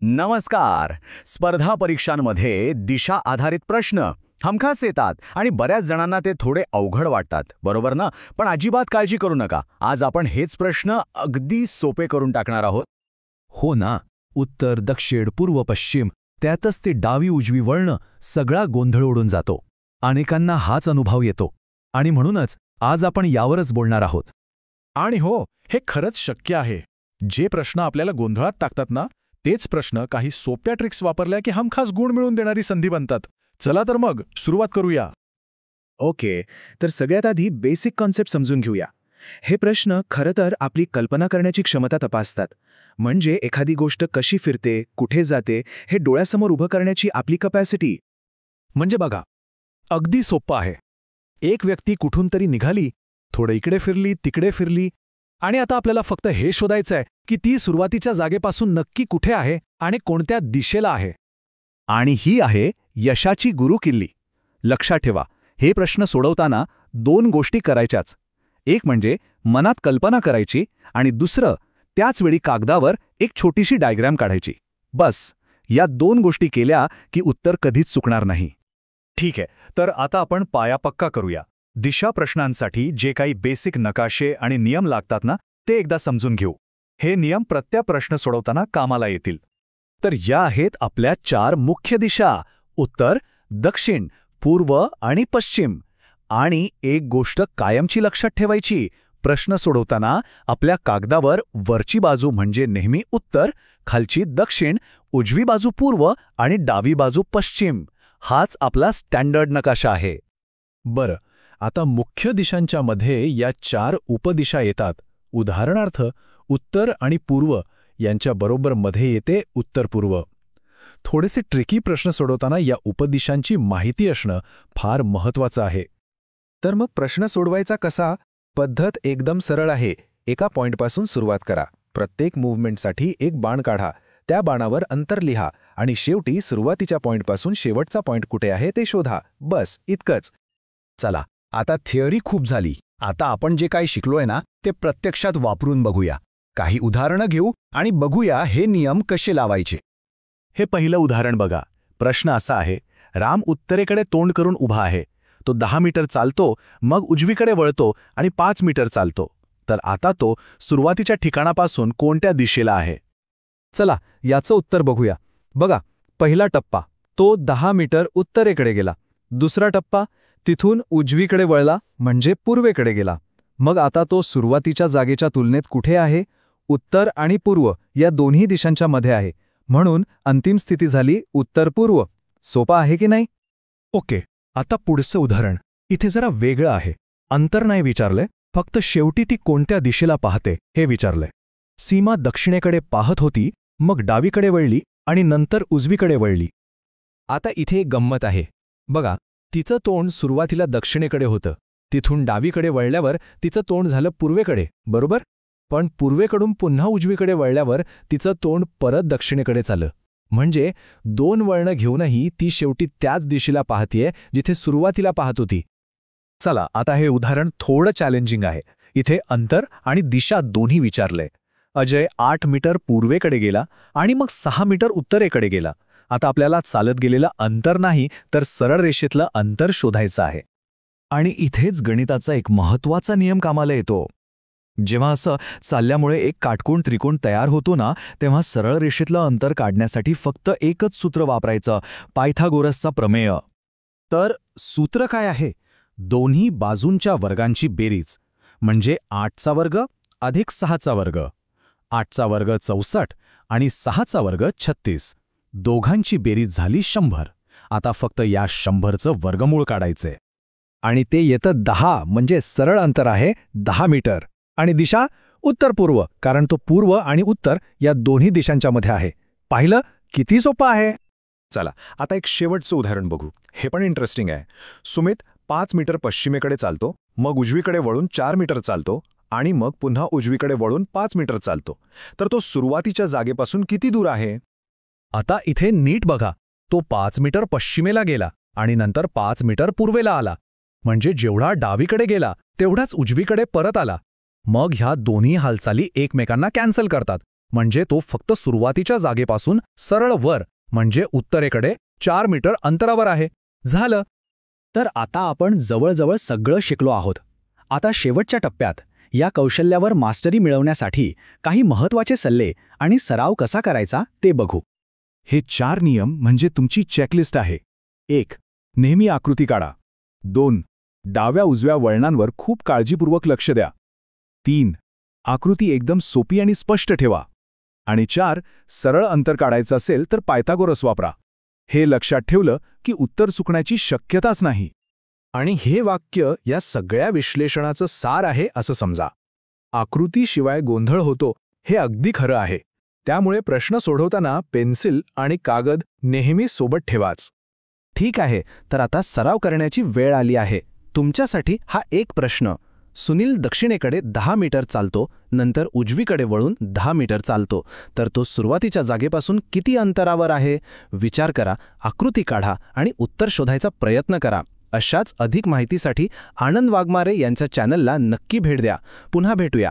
नमस्कार. स्पर्धा परीक्षांमध्ये दिशा आधारित प्रश्न हमखास येतात आणि बऱ्याच जणांना ते थोडे अवघड वाटतात, बरोबर ना? पण अजिबात काळजी करू नका. आज आपण हेच प्रश्न अगदी सोपे करून टाकणार आहोत. हो ना. उत्तर, दक्षिण, पूर्व, पश्चिम, त्यातच ते डावी उजवी वळणं, सगळा गोंधळ उडून जातो. अनेकांना हाच अनुभव येतो आणि म्हणूनच आज आपण यावरच बोलणार आहोत. आणि हो, हे खरंच शक्य आहे. जे प्रश्न आपल्याला गोंधळात टाकतात ना, तेच प्रश्न काही सोप्या ट्रिक्स वापरल्या की हमखास गुण मिळवून देणारी संधी बनतात. चला तर मग सुरुवात करूया. ओके, तर सगळ्यात आधी बेसिक कॉन्सेप्ट समजून घेऊया. हे प्रश्न खरं तर आपली कल्पना करण्याची क्षमता तपासतात. म्हणजे एखादी गोष्ट कशी फिरते, कुठे जाते, हे डोळ्यासमोर उभं करण्याची आपली कपॅसिटी. म्हणजे बघा, अगदी सोपं आहे. एक व्यक्ती कुठून तरी निघाली, थोडं इकडे फिरली, तिकडे फिरली, आणि आता आपल्याला फक्त हे शोधायचं आहे की ती सुरुवातीच्या जागेपासून नक्की कुठे आहे आणि कोणत्या दिशेला आहे. आणि ही आहे यशाची गुरुकिल्ली. लक्षात ठेवा, हे प्रश्न सोडवताना दोन गोष्टी करायच्याच. एक म्हणजे मनात कल्पना करायची आणि दुसरं त्याच वेळी कागदावर एक छोटीशी डायग्रॅम काढायची. बस, या दोन गोष्टी केल्या की उत्तर कधीच चुकणार नाही. ठीक आहे, तर आता आपण पायापक्का करूया. दिशा प्रश्नांसाठी जे काही बेसिक नकाशे आणि नियम लागतात ना, ते एकदा समजून घेऊ. हे नियम प्रत्येक प्रश्न सोडवताना कामाला येतील. तर या आहेत आपल्या 4 मुख्य दिशा: उत्तर, दक्षिण, पूर्व आणि पश्चिम. आणि एक गोष्ट कायमची लक्षात ठेवायची: प्रश्न सोडवताना आपल्या कागदावर वरची बाजू म्हणजे नेहमी उत्तर, खालची दक्षिण, उजवी बाजू पूर्व आणि डावी बाजू पश्चिम. हाच आपला स्टँडर्ड नकाशा आहे. बरं, आता मुख्य दिशांच्या मध्ये या 4 उपदिशा येतात. उदाहरणार्थ, उत्तर आणि पूर्व यांच्या बरोबर मध्ये येते उत्तर-पूर्व. थोडेसे ट्रिकी प्रश्न सोडवताना या उपदिशांची माहिती असणं फार महत्त्वाचं आहे. तर मग प्रश्न सोडवायचा कसा? पद्धत एकदम सरळ आहे. एका पॉइंटपासून सुरुवात करा. प्रत्येक मूव्हमेंटसाठी एक बाण काढा. त्या बाणावर अंतर लिहा आणि शेवटी सुरुवातीच्या पॉइंटपासून शेवटचा पॉइंट कुठे आहे ते शोधा. बस, इतकंच. चला, आता थिअरी खूप झाली. आता आपण जे काही शिकलोय ना, ते प्रत्यक्षात वापरून बघूया. काही उदाहरणं घेऊ आणि बघूया हे नियम कसे लावायचे. हे पहिलं उदाहरण बघा. प्रश्न असा आहे: राम उत्तरेकडे तोंड करून उभा आहे. तो 10 मीटर चालतो, मग उजवीकडे वळतो आणि 5 मीटर चालतो. तर आता तो सुरुवातीच्या ठिकाणापासून कोणत्या दिशेला आहे? चला, याचं उत्तर बघूया. बघा, पहिला टप्पा, तो 10 मीटर उत्तरेकडे गेला. दुसरा टप्पा, तिथून उजवीकडे वळला म्हणजे पूर्वेकडे गेला. मग आता तो सुरुवातीच्या जागेच्या तुलनेत कुठे आहे? उत्तर आणि पूर्व या दोन्ही दिशांच्या मध्ये आहे. म्हणून अंतिम स्थिती झाली उत्तर-पूर्व. सोपा आहे की नाही? ओके, आता पुढचं उदाहरण इथे जरा वेगळं आहे. अंतर नाही विचारलंय, फक्त शेवटी ती कोणत्या दिशेला पाहते हे विचारलंय. सीमा दक्षिणेकडे पाहत होती, मग डावीकडे वळली आणि नंतर उजवीकडे वळली. आता इथे एक गंमत आहे. बघा, तिचं तोंड सुरुवातीला दक्षिणेकडे होतं. तिथून डावीकडे वळल्यावर तिचं तोंड झालं पूर्वेकडे, बरोबर? पण पूर्वेकडून पुन्हा उजवीकडे वळल्यावर तिचं तोंड परत दक्षिणेकडे चाललं. म्हणजे 2 वळणं घेऊनही ती शेवटी त्याच दिशेला पाहतीये जिथे सुरुवातीला पाहत होती. चला, आता हे उदाहरण थोडं चॅलेंजिंग आहे. इथे अंतर आणि दिशा दोन्ही विचारलंय. अजय 8 मीटर पूर्वेकडे गेला आणि मग 6 मीटर उत्तरेकडे गेला. आता आपल्याला चालत गेलेलं अंतर नाही, तर सरळ रेषेतलं अंतर शोधायचं आहे. आणि इथेच गणिताचा एक महत्त्वाचा नियम कामाला येतो. जेव्हा असं चालल्यामुळे एक काटकोन त्रिकोण तयार होतो ना, तेव्हा सरळ रेषेतलं अंतर काढण्यासाठी फक्त एकच सूत्र वापरायचं: पायथागोरसचा प्रमेय. तर सूत्र काय आहे? दोन्ही बाजूंच्या वर्गांची बेरीज म्हणजे 8चा वर्ग अधिक 6चा वर्ग. 8चा वर्ग 64 आणि 6चा वर्ग 36. दोघांची बेरीज झाली 100. आता फक्त या 100चं वर्गमूळ काढायचे. आणि ते येतं 10, म्हणजे सरळ अंतर आहे 10 मीटर. आणि दिशा उत्तर-पूर्व, कारण तो पूर्व आणि उत्तर या दोन्ही दिशांच्या मध्ये आहे. पाहिलं किती सोपं आहे? चला, आता एक शेवटचं उदाहरण बघू. हे पण इंटरेस्टिंग आहे. सुमित 5 मीटर पश्चिमेकडे चालतो, मग उजवीकडे वळून 4 मीटर चालतो आणि मग पुन्हा उजवीकडे वळून 5 मीटर चालतो. तर तो सुरुवातीच्या जागेपासून किती दूर आहे? आता इथे नीट बघा. तो 5 मीटर पश्चिमेला गेला आणि नंतर 5 मीटर पूर्वेला आला. म्हणजे जेवढा डावीकडे गेला तेवढाच उजवीकडे परत आला. मग ह्या दोन्ही हालचाली एकमेकांना कॅन्सल करतात. म्हणजे तो फक्त सुरुवातीच्या जागेपासून सरळ वर म्हणजे उत्तरेकडे 4 मीटर अंतरावर आहे. झालं. तर आता आपण जवळजवळ सगळं शिकलो आहोत. आता शेवटच्या टप्प्यात या कौशल्यावर मास्टरी मिळवण्यासाठी काही महत्त्वाचे सल्ले आणि सराव कसा करायचा ते बघू. हे 4 नियम म्हणजे तुमची चेकलिस्ट आहे. 1. नेहमी आकृती काढा. 2. डाव्या उजव्या वळणांवर खूप काळजीपूर्वक लक्ष द्या. 3. आकृती एकदम सोपी आणि स्पष्ट ठेवा. आणि 4. सरळ अंतर काढायचं असेल तर पायथागोरस वापरा. हे लक्षात ठेवलं की उत्तर चुकण्याची शक्यताच नाही. आणि हे वाक्य या सगळ्या विश्लेषणाचं सार आहे असं समजा. आकृतीशिवाय गोंधळ होतो हे अगदी खरं आहे. त्यामुळे प्रश्न सोडवताना पेन्सिल आणि कागद नेहमी सोबत ठेवाच. ठीक आहे, तर आता सराव करण्याची वेळ आली आहे. तुमच्यासाठी हा एक प्रश्न. सुनील दक्षिणेकडे 10 मीटर चालतो, नंतर उजवीकडे वळून 10 मीटर चालतो. तर तो सुरुवातीच्या जागेपासून किती अंतरावर आहे? विचार करा, आकृती काढा आणि उत्तर शोधायचा प्रयत्न करा. अशाच अधिक माहितीसाठी आनंद वाघमारे यांच्या चॅनलला नक्की भेट द्या. पुन्हा भेटूया.